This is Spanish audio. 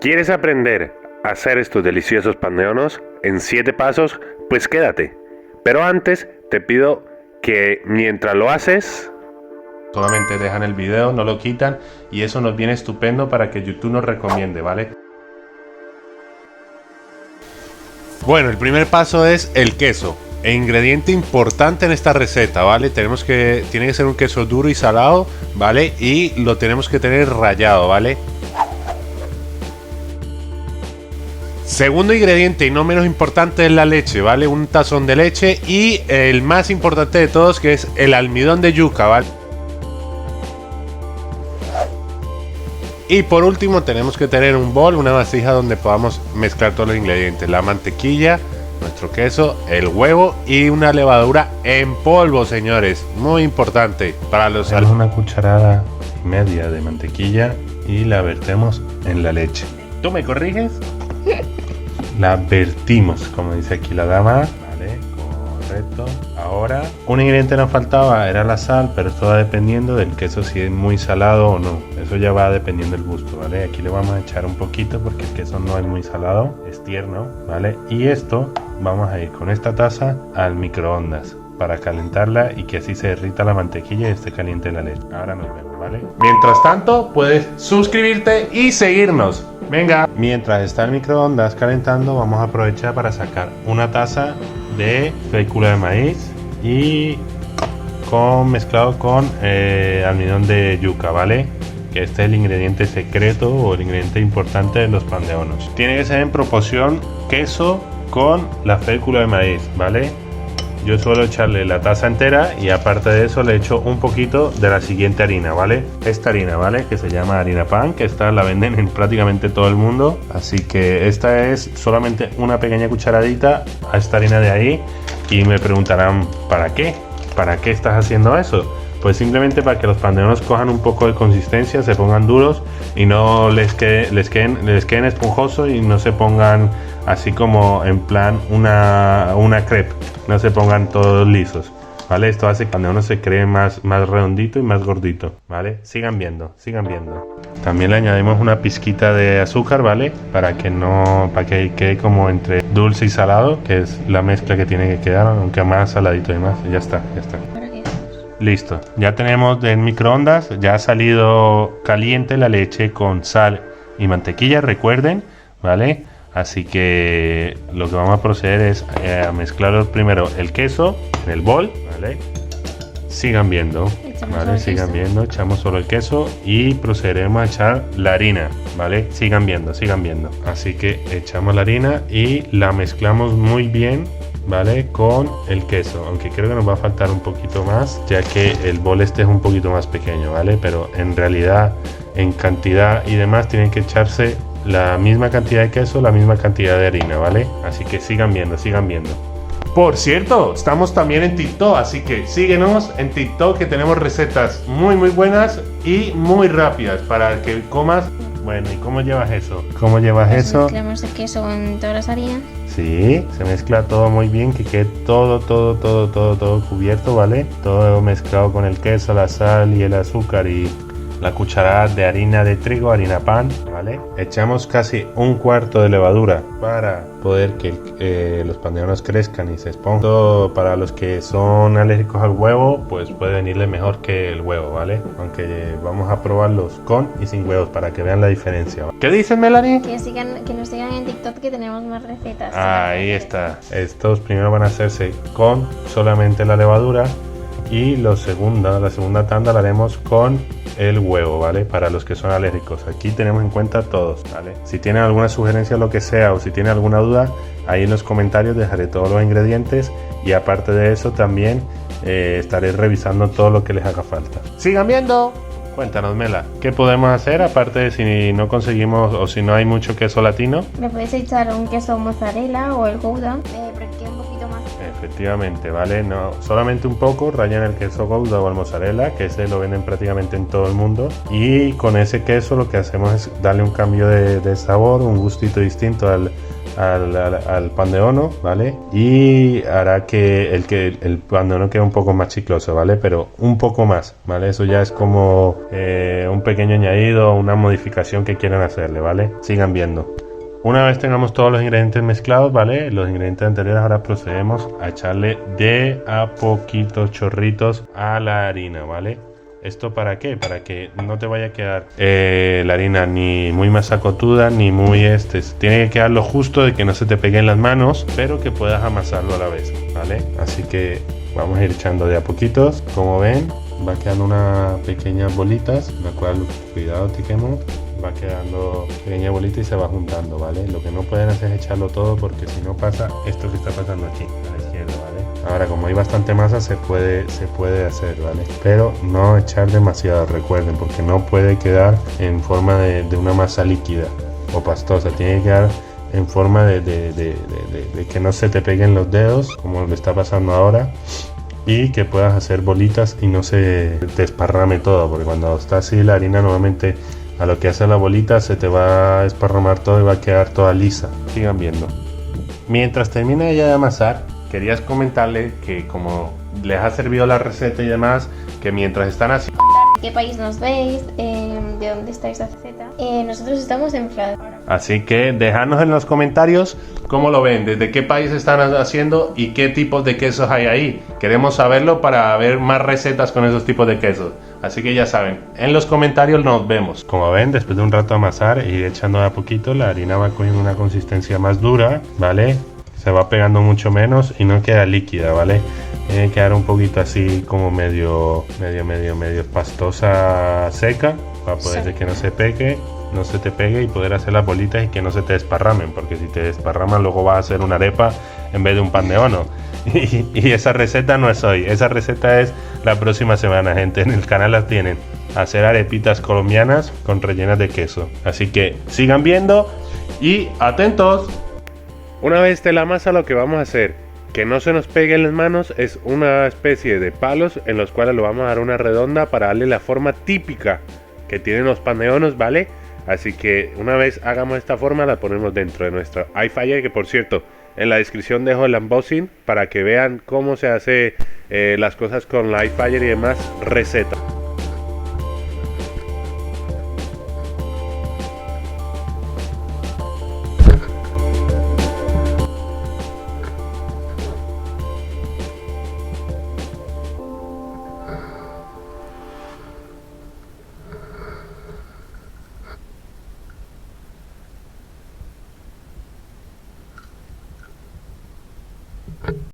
¿Quieres aprender a hacer estos deliciosos pan de hornos en 7 pasos? Pues quédate. Pero antes te pido que mientras lo haces, solamente dejan el video, no lo quitan y eso nos viene estupendo para que YouTube nos recomiende, ¿vale? Bueno, el primer paso es el queso. El ingrediente importante en esta receta, ¿vale? Tiene que ser un queso duro y salado, ¿vale? Y lo tenemos que tener rallado, ¿vale? Segundo ingrediente y no menos importante es la leche, ¿vale? Un tazón de leche y el más importante de todos, que es el almidón de yuca, ¿vale? Y por último tenemos que tener un bol, una vasija donde podamos mezclar todos los ingredientes. La mantequilla, nuestro queso, el huevo y una levadura en polvo, señores. Muy importante. Para los una cucharada y media de mantequilla y la vertemos en la leche. ¿Tú me corriges? La vertimos, como dice aquí la dama. Vale, correcto. Ahora, un ingrediente nos faltaba, era la sal, pero esto va dependiendo del queso, si es muy salado o no. Eso ya va dependiendo del gusto, ¿vale? Aquí le vamos a echar un poquito porque el queso no es muy salado, es tierno, ¿vale? Y esto vamos a ir con esta taza al microondas para calentarla y que así se derrita la mantequilla y esté caliente la leche. Ahora nos vemos, ¿vale? Mientras tanto, puedes suscribirte y seguirnos. Venga. Mientras está el microondas calentando, vamos a aprovechar para sacar una taza de fécula de maíz y mezclado con almidón de yuca, ¿vale? Que este es el ingrediente secreto o el ingrediente importante de los pan de hornos. Tiene que ser en proporción queso con la fécula de maíz, ¿vale? Yo suelo echarle la taza entera y aparte de eso le echo un poquito de la siguiente harina, ¿vale? Esta harina, ¿vale? Que se llama harina pan, que esta la venden en prácticamente todo el mundo. Así que esta es solamente una pequeña cucharadita a esta harina de ahí. Y me preguntarán, ¿para qué? ¿Para qué estás haciendo eso? Pues simplemente para que los pan de hornos cojan un poco de consistencia, se pongan duros y no les queden esponjosos y no se pongan así como en plan una crepe, no se pongan todos lisos, ¿vale? Esto hace que el pan de hornos se cree más redondito y más gordito, ¿vale? Sigan viendo. También le añadimos una pizquita de azúcar, ¿vale? Para que quede como entre dulce y salado, que es la mezcla que tiene que quedar, aunque más saladito y más. Ya está. Listo, ya tenemos del microondas, ya ha salido caliente la leche con sal y mantequilla, recuerden, ¿vale? Así que lo que vamos a proceder es a mezclar primero el queso en el bol, ¿vale? Sigan viendo, ¿vale? Sigan viendo, echamos solo el queso y procederemos a echar la harina, ¿vale? Sigan viendo. Así que echamos la harina y la mezclamos muy bien, ¿vale? Con el queso, aunque creo que nos va a faltar un poquito más, ya que el bol este es un poquito más pequeño, ¿vale? Pero en realidad, en cantidad y demás, tienen que echarse la misma cantidad de queso, la misma cantidad de harina, ¿vale? Así que sigan viendo. Por cierto, estamos también en TikTok, así que síguenos en TikTok, que tenemos recetas muy buenas y muy rápidas para que comas. Bueno, ¿y cómo llevas eso? Mezclamos el queso con todas las harinas. Sí, se mezcla todo muy bien, que quede todo cubierto, ¿vale? Todo mezclado con el queso, la sal y el azúcar y la cucharada de harina de trigo, harina pan, ¿vale? Echamos casi un cuarto de levadura para poder que los pan de hornos crezcan y se esponjan. Todo para los que son alérgicos al huevo, pues puede venirle mejor que el huevo, ¿vale? Aunque vamos a probarlos con y sin huevos para que vean la diferencia. ¿Qué dices, Melanie? Que nos sigan en TikTok, que tenemos más recetas. Ahí está. Estos primero van a hacerse con solamente la levadura y la segunda tanda la haremos con el huevo, ¿vale? Para los que son alérgicos. Aquí tenemos en cuenta todos, ¿vale? Si tienen alguna sugerencia o lo que sea, o si tienen alguna duda, ahí en los comentarios dejaré todos los ingredientes y aparte de eso también estaré revisando todo lo que les haga falta. ¡Sigan viendo! Cuéntanos, Mela, ¿qué podemos hacer aparte de si no conseguimos o si no hay mucho queso latino? Le puedes echar un queso mozzarella o el gouda, pero que un poquito más. Efectivamente, ¿vale? No, solamente un poco, rayan el queso gouda o el mozzarella, que ese lo venden prácticamente en todo el mundo. Y con ese queso lo que hacemos es darle un cambio de sabor, un gustito distinto al pan de ono, ¿vale? Y hará que el pan de ono quede un poco más chicloso, ¿vale? Pero un poco más, ¿vale? Eso ya es como un pequeño añadido, una modificación que quieran hacerle, ¿vale? Sigan viendo. Una vez tengamos todos los ingredientes mezclados, ¿vale? Los ingredientes anteriores, ahora procedemos a echarle de a poquitos chorritos a la harina, ¿vale? ¿Esto para qué? Para que no te vaya a quedar la harina ni muy masacotuda ni muy tiene que quedar lo justo de que no se te peguen las manos, pero que puedas amasarlo a la vez, ¿vale? Así que vamos a ir echando de a poquitos. Como ven, va quedando unas pequeñas bolitas, la cual, cuidado, te quemo. Va quedando pequeña bolita y se va juntando, ¿vale? Lo que no pueden hacer es echarlo todo, porque si no pasa esto que está pasando aquí a la izquierda, ¿vale? Ahora, como hay bastante masa, se puede hacer, ¿vale? Pero no echar demasiado, recuerden, porque no puede quedar en forma de una masa líquida o pastosa. Tiene que quedar en forma de que no se te peguen los dedos, como le está pasando ahora, y que puedas hacer bolitas y no se desparrame todo, porque cuando está así la harina, normalmente a lo que hace la bolita se te va a esparramar todo y va a quedar toda lisa. Sigan viendo. Mientras termina ella de amasar, querías comentarle que como les ha servido la receta y demás, que mientras están haciendo... ¿De qué país nos veis? ¿De dónde está esta receta? Nosotros estamos en Francia. Así que dejadnos en los comentarios cómo lo ven, desde qué país están haciendo y qué tipos de quesos hay ahí. Queremos saberlo para ver más recetas con esos tipos de quesos. Así que ya saben, en los comentarios nos vemos. Como ven, después de un rato amasar y echando de a poquito, la harina va cogiendo una consistencia más dura, ¿vale? Se va pegando mucho menos y no queda líquida, ¿vale? Tiene que quedar un poquito así como medio pastosa, seca, para poder de que no se te pegue y poder hacer las bolitas y que no se te desparramen, porque si te desparraman luego vas a hacer una arepa en vez de un pan de ono. Y esa receta no es hoy, esa receta es la próxima semana, gente. En el canal las tienen. Hacer arepitas colombianas con rellenas de queso. Así que sigan viendo y atentos. Una vez esté la masa, lo que vamos a hacer, que no se nos pegue en las manos, es una especie de palos en los cuales lo vamos a dar una redonda para darle la forma típica que tienen los pan de onos, ¿vale? Así que una vez hagamos esta forma, la ponemos dentro de nuestra air fryer, que por cierto, en la descripción dejo el unboxing para que vean cómo se hace las cosas con la air fryer y demás receta.